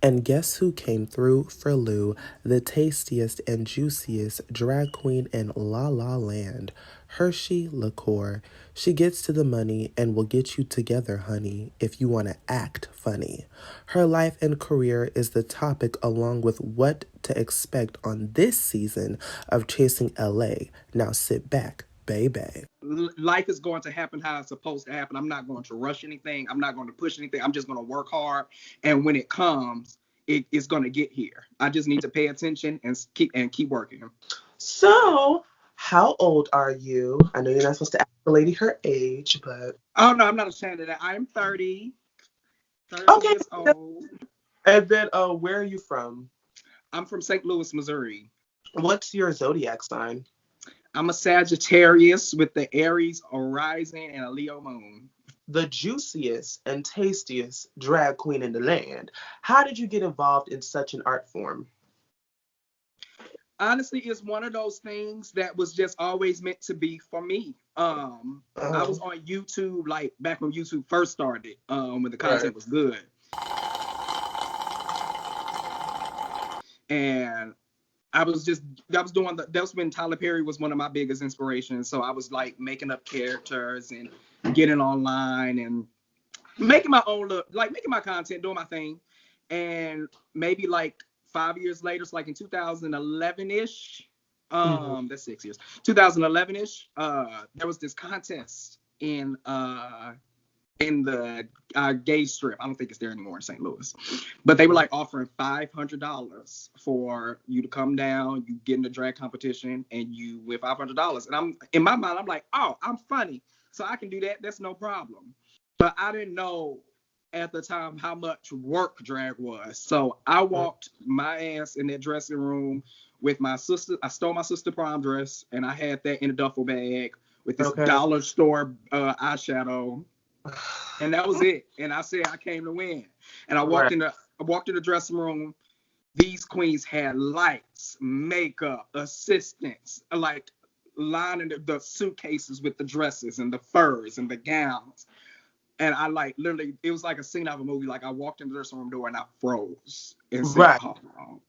And guess who came through for Lou, the tastiest and juiciest drag queen in La La Land? Hershey Liquour. She gets to the money and will get you together, honey, if you want to act funny. Her life and career is the topic, along with what to expect on this season of Chasing LA. Now sit back, baby. Life is going to happen how it's supposed to happen. I'm not going to rush anything. I'm not going to push anything. I'm just going to work hard. And when it comes, it's going to get here. I just need to pay attention and keep working. So, how old are you? I know you're not supposed to ask the lady her age, but Oh no, I'm not ashamed of that. I'm 30 okay. years old. And then, where are you from? I'm from St. Louis, Missouri. What's your zodiac sign? I'm a Sagittarius with the Aries rising and a Leo moon. The juiciest and tastiest drag queen in the land. How did you get involved in such an art form? Honestly, it's one of those things that was just always meant to be for me. I was on YouTube like back when YouTube first started, when the content was good. And I was doing that was when Tyler Perry was one of my biggest inspirations. So I was like making up characters and getting online and making my own look, like making my content, doing my thing. And maybe like 5 years later, it's like in 2011-ish. That's 6 years. 2011-ish. There was this contest in the gay strip. I don't think it's there anymore in St. Louis. But they were like offering $500 for you to come down, you get in the drag competition, and you win $500. And I'm in my mind, I'm like, oh, I'm funny, so I can do that. That's no problem. But I didn't know at the time how much work drag was. So I walked my ass in that dressing room with my sister. I stole my sister prom dress, and I had that in a duffel bag with this dollar store eyeshadow. And that was it. And I said I came to win. And I walked in the dressing room. These queens had lights, makeup, assistants, like lining the suitcases with the dresses and the furs and the gowns. And I like literally, it was like a scene out of a movie. Like I walked in the dressing room door and I froze and said, oh.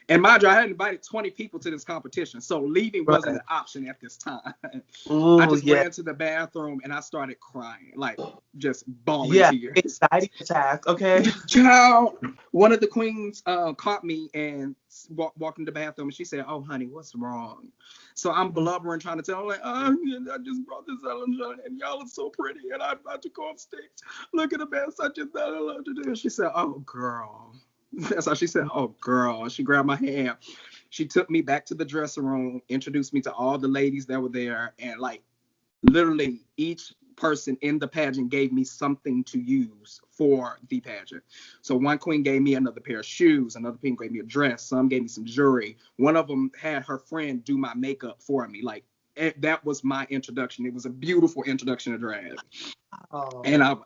And mind you, I had invited 20 people to this competition, so leaving wasn't an option at this time. I just ran to the bathroom and I started crying, like just bawling tears. Anxiety attack, okay? Child, one of the queens caught me and walked in the bathroom, and she said, "Oh, honey, what's wrong?" So I'm blubbering, trying to tell her, like, "Oh, I just brought this Ellen John, and y'all are so pretty, and I'm about to go off stage. Look at the best I just thought I love to do." And she said, "Oh, girl." That's how she said, "Oh, girl." She grabbed my hand. She took me back to the dressing room, introduced me to all the ladies that were there, and like literally each person in the pageant gave me something to use for the pageant. So one queen gave me another pair of shoes, another queen gave me a dress, some gave me some jewelry. One of them had her friend do my makeup for me. Like that was my introduction. It was a beautiful introduction to drag. Oh. And I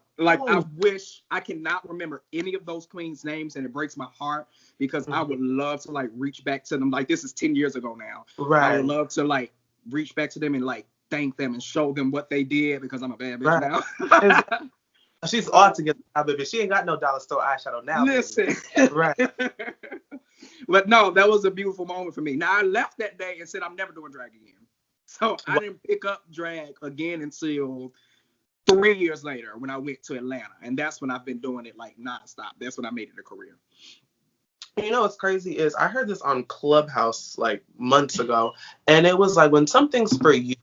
wish I cannot remember any of those queens' names, and it breaks my heart because I would love to like reach back to them. Like this is 10 years ago now. Right. I would love to like reach back to them and like thank them and show them what they did because I'm a bad bitch now. She's all together now, baby. She ain't got no dollar store eyeshadow now. Listen. Right. But no, that was a beautiful moment for me. Now I left that day and said I'm never doing drag again. So I didn't pick up drag again until 3 years later when I went to Atlanta. And that's when I've been doing it like nonstop. That's when I made it a career. You know what's crazy is I heard this on Clubhouse like months ago. And it was like when something's for you,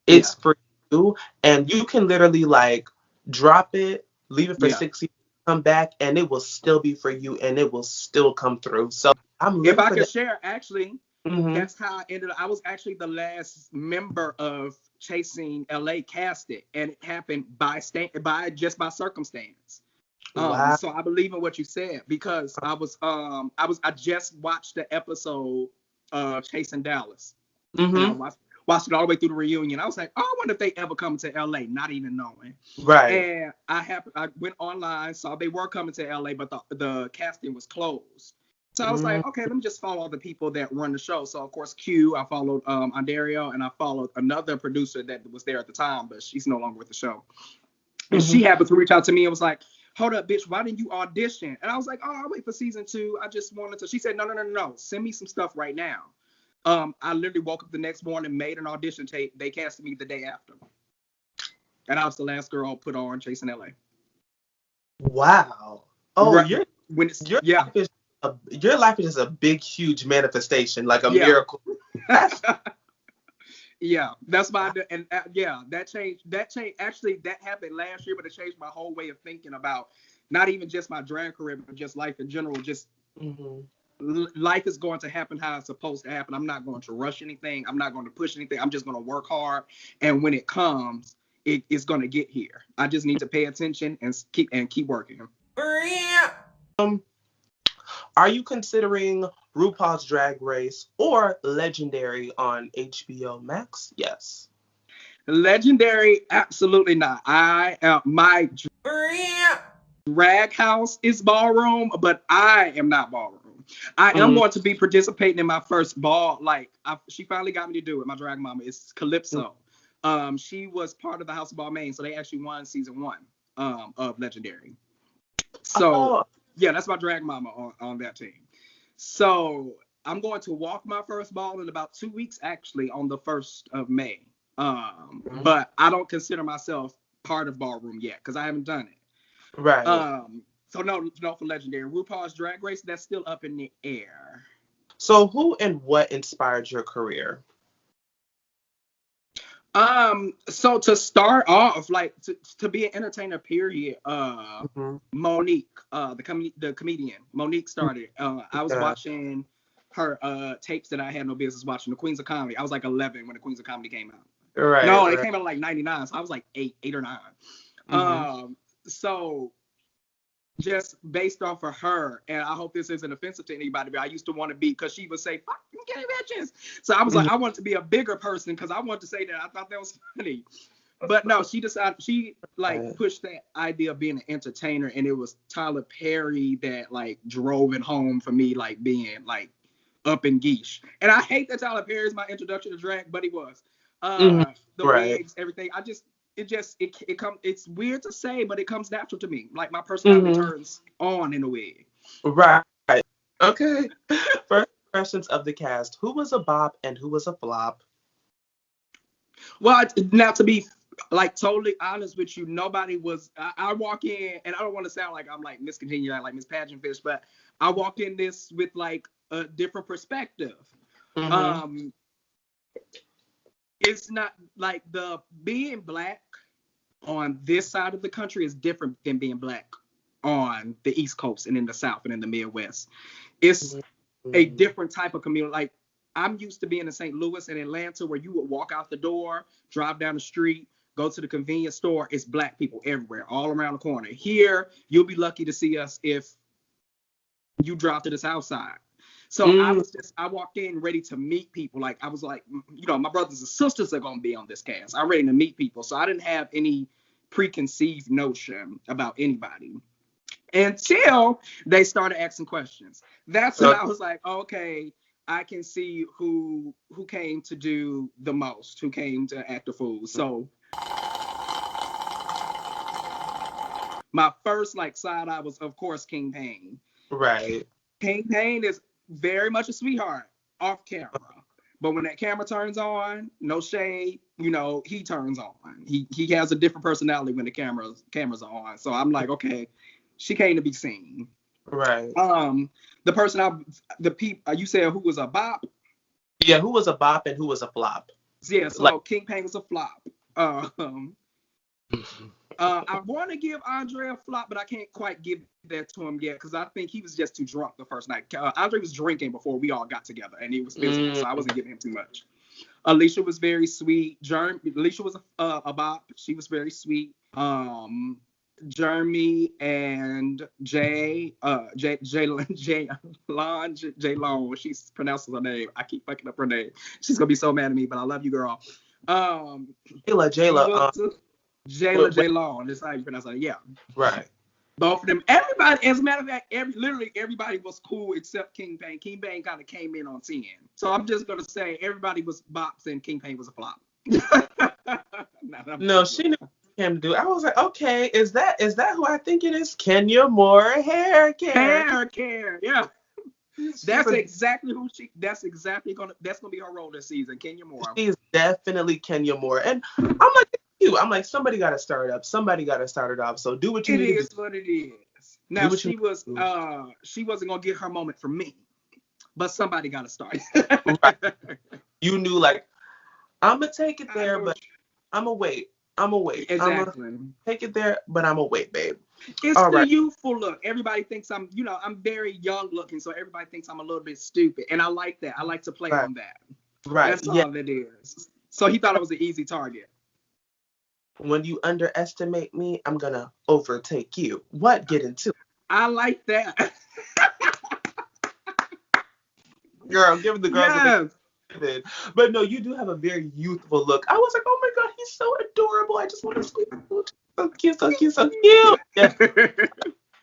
it's for you. And you can literally like drop it, leave it for 6 years, come back, and it will still be for you and it will still come through. So if I could share, actually, that's how I ended up. I was actually the last member of Chasing LA casted, and it happened by circumstance. Wow. So I believe in what you said because I just watched the episode of Chasing Dallas. And I watched it all the way through the reunion. I was like, oh, I wonder if they ever come to LA, not even knowing. Right. And I went online, saw they were coming to LA, but the casting was closed. So I was like, okay, let me just follow all the people that run the show. So of course, I followed Ondario, and I followed another producer that was there at the time, but she's no longer with the show. And she happened to reach out to me and was like, hold up, bitch, why didn't you audition? And I was like, oh, I'll wait for season 2. I just wanted to. She said, no. Send me some stuff right now. I literally woke up the next morning, made an audition tape. They casted me the day after. And I was the last girl put on Chasing LA. Wow. Oh, Right. your Yeah. your life is just a big, huge manifestation, like a miracle. Yeah, that's my and that changed. Actually, that happened last year, but it changed my whole way of thinking about not even just my drag career, but just life in general. Just life is going to happen how it's supposed to happen. I'm not going to rush anything. I'm not going to push anything. I'm just going to work hard, and when it comes, it's going to get here. I just need to pay attention and keep working. Are you considering RuPaul's Drag Race or Legendary on HBO Max? Yes. Legendary, absolutely not. My drag house is ballroom, but I am not ballroom. I am going to be participating in my first ball. Like she finally got me to do it. My drag mama is Calypso. She was part of the House of Balmain, so they actually won season 1 of Legendary. So yeah, that's my drag mama on that team. So I'm going to walk my first ball in about 2 weeks, actually, on the 1st of May. But I don't consider myself part of ballroom yet because I haven't done it. Right. So no for Legendary. RuPaul's Drag Race, that's still up in the air. So who and what inspired your career? So to start off, like to be an entertainer, period. Monique, the comedian, Monique started. I was watching her tapes that I had no business watching, the Queens of Comedy. I was like 11 when the Queens of Comedy came out. Right. No, they came out like 99, so I was like 8 or 9. So just based off of her, and I hope this isn't offensive to anybody, but I used to want to be, because she would say, fuck, get bitches. So I was like, I wanted to be a bigger person because I wanted to say that. I thought that was funny. But no, she decided, she like pushed that idea of being an entertainer, and it was Tyler Perry that like drove it home for me, like being like up in geesh. And I hate that Tyler Perry is my introduction to drag, but he was. The wigs, everything. It's weird to say, but it comes natural to me. Like my personality turns on in a wig. Right. Okay. First impressions of the cast. Who was a bop and who was a flop? Well, now to be like totally honest with you, nobody was. I walk in, and I don't want to sound like I'm like Miss Congeniality, like Miss Pageant Fish, but I walk in this with like a different perspective. It's not like being black on this side of the country is different than being black on the East Coast and in the South and in the Midwest. It's a different type of community. Like I'm used to being in St. Louis and Atlanta, where you would walk out the door, drive down the street, go to the convenience store. It's black people everywhere, all around the corner. Here, you'll be lucky to see us if you drive to the South side. So I walked in ready to meet people. Like I was like, my brothers and sisters are gonna be on this cast. I'm ready to meet people. So I didn't have any preconceived notion about anybody until they started asking questions. That's when I was like, okay, I can see who came to do the most, who came to act a fool. So my first like side eye was, of course, King Payne. Right. King Payne is very much a sweetheart off camera, but when that camera turns on, no shade, he turns on. He has a different personality when the cameras are on. So I'm like, okay, she came to be seen. Right. The person you said who was a bop? Yeah, who was a bop and who was a flop? Yeah, so King Payne was a flop. I want to give Andre a flop, but I can't quite give that to him yet because I think he was just too drunk the first night. Andre was drinking before we all got together, and he was physical, so I wasn't giving him too much. Alicia was very sweet. Alicia was a bop. She was very sweet. Jeremy and Jay Long. She pronounces her name. I keep fucking up her name. She's gonna be so mad at me, but I love you, girl. J Long. That's how you pronounce it. Yeah. Right. Both of them. Everybody, as a matter of fact, literally everybody was cool except King Payne. King Payne kind of came in on 10. So I'm just gonna say everybody was bops and King Payne was a flop. No, she came to do. I was like, okay, is that who I think it is? Kenya Moore hair care. Hair care, yeah. That's exactly who she. That's gonna be her role this season, Kenya Moore. She's definitely Kenya Moore, and I'm like, I'm like, somebody got to start it up. Somebody got to start it off. So do what you need to do. It is what it is. Now she wasn't gonna get her moment from me, but somebody got to start. Right. You knew, like, I'm gonna take it there, but I'm gonna wait. Exactly. I'm take it there, but I'm gonna wait, babe. It's all the right. Youthful look. Everybody thinks I'm very young looking, so everybody thinks I'm a little bit stupid, and I like that. I like to play on that. Right. That's all it is. So he thought it was an easy target. When you underestimate me, I'm gonna overtake you. What? Get into it. I like that. Girl, give the girls a bit. But no, you do have a very youthful look. I was like, oh my God, he's so adorable. I just want to squeeze him. So cute, so cute, so cute. Yeah.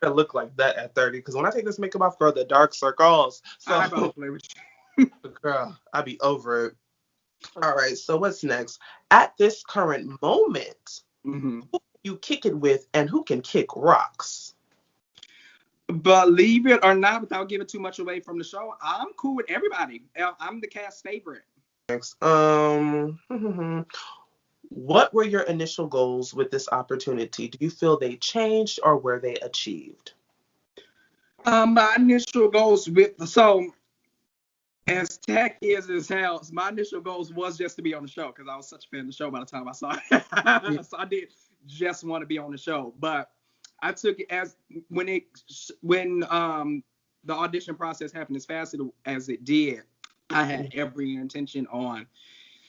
I look like that at 30, because when I take this makeup off, girl, the dark circles. So, I don't play with you. Girl, I be over it. All right, so what's next? At this current moment, who you kick it with and who can kick rocks? Believe it or not, without giving too much away from the show, I'm cool with everybody. I'm the cast favorite. Next, what were your initial goals with this opportunity? Do you feel they changed or were they achieved? My initial goals as tacky as it sounds, my initial goals was just to be on the show, because I was such a fan of the show by the time I saw it. So I did just want to be on the show, but I took it as when the audition process happened as fast as it did, I had every intention on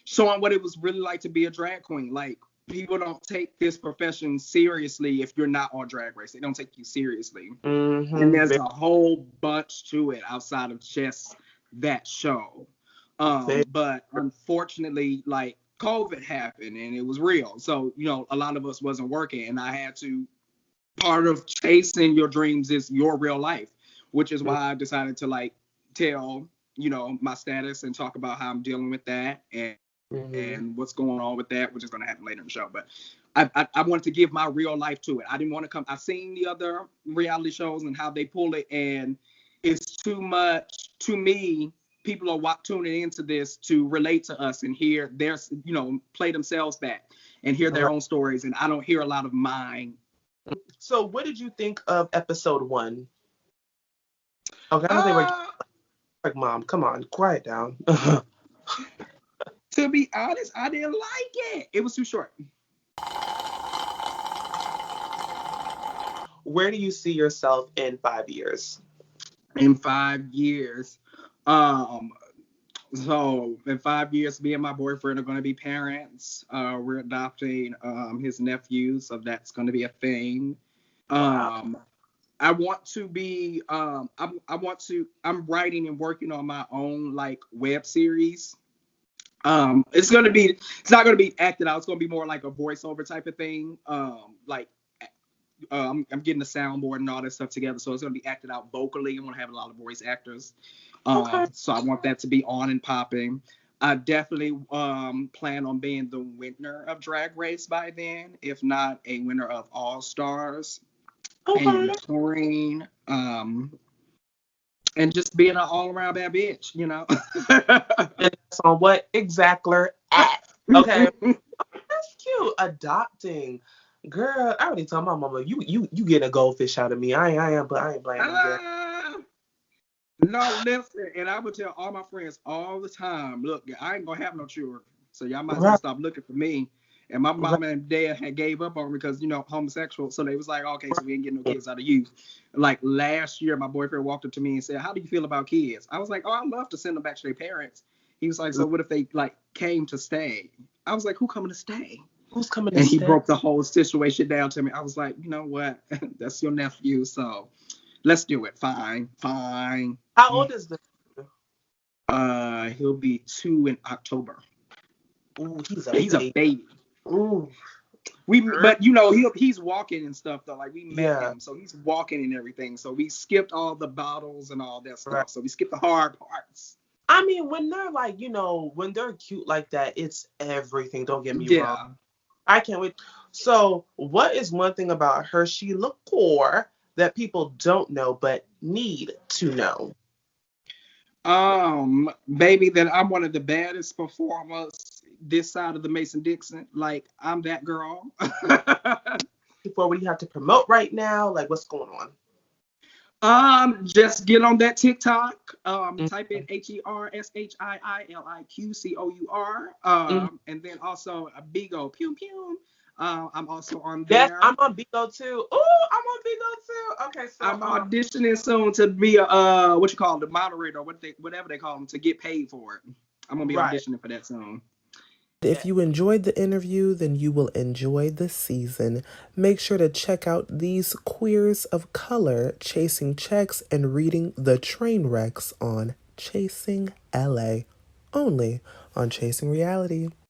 showing what it was really like to be a drag queen. Like, people don't take this profession seriously if you're not on Drag Race. They don't take you seriously. And there's a whole bunch to it outside of just that show. But unfortunately, like, COVID happened and it was real. So, a lot of us wasn't working, and I had to, part of chasing your dreams is your real life, which is why I decided to, like, tell, my status and talk about how I'm dealing with that and what's going on with that, which is going to happen later in the show. But I wanted to give my real life to it. I didn't want to come. I've seen the other reality shows and how they pull it, and it's too much to me. People are tuning into this to relate to us and hear their, play themselves back and hear their own stories. And I don't hear a lot of mine. So what did you think of episode 1? Okay, I don't think we're like, Mom, come on, quiet down. To be honest, I didn't like it. It was too short. Where do you see yourself in 5 years? In 5 years. So in 5 years, me and my boyfriend are going to be parents. We're adopting his nephew, so that's going to be a thing. I want to be. I'm writing and working on my own, like, web series. It's not gonna be acted out. It's gonna be more like a voiceover type of thing. I'm getting the soundboard and all that stuff together, so it's gonna be acted out vocally. I'm gonna have a lot of voice actors. So I want that to be on and popping. I definitely plan on being the winner of Drag Race by then, if not a winner of All Stars. And touring, and just being an all-around bad bitch, That's on what Exactler at. Okay. That's cute. Adopting. Girl, I already told my mama, you get a goldfish out of me. I ain't blaming you. No, listen, and I would tell all my friends all the time, look, I ain't gonna have no children, so y'all might as well stop looking for me. And my mom and dad had gave up on me because, homosexual. So they was like, okay, so we ain't getting no kids out of you. Like, last year, my boyfriend walked up to me and said, how do you feel about kids? I was like, oh, I'd love to send them back to their parents. He was like, so what if they, like, came to stay? I was like, who coming to stay? Who's coming to stay? And he broke the whole situation down to me. I was like, you know what? That's your nephew, so let's do it. Fine. How old is the? He'll be 2 in October. Ooh, he's a baby. Ooh. But he's walking and stuff though. Like, we met him, so he's walking and everything. So we skipped all the bottles and all that stuff. Right. So we skipped the hard parts. I mean, when they're when they're cute like that, it's everything. Don't get me wrong. I can't wait. So, what is one thing about Hershey Liquour that people don't know but need to know? Baby, that I'm one of the baddest performers this side of the Mason-Dixon. Like, I'm that girl. Before, what do you have to promote right now? Like, what's going on? Just get on that TikTok. Mhm. Type in HERSHIILIQCOUR. Mhm. And then also a Bigo. Pew pew. I'm also on Yes, there. I'm on Bigo too. Ooh, I'm on Bigo too. Okay, so I'm auditioning soon to be a what you call it, the moderator, or whatever they call them, to get paid for it. I'm gonna be right. auditioning for that soon. If you enjoyed the interview, then you will enjoy the season. Make sure to check out these queers of color chasing checks and reading the train wrecks on Chasing LA, only on Chasing Reality.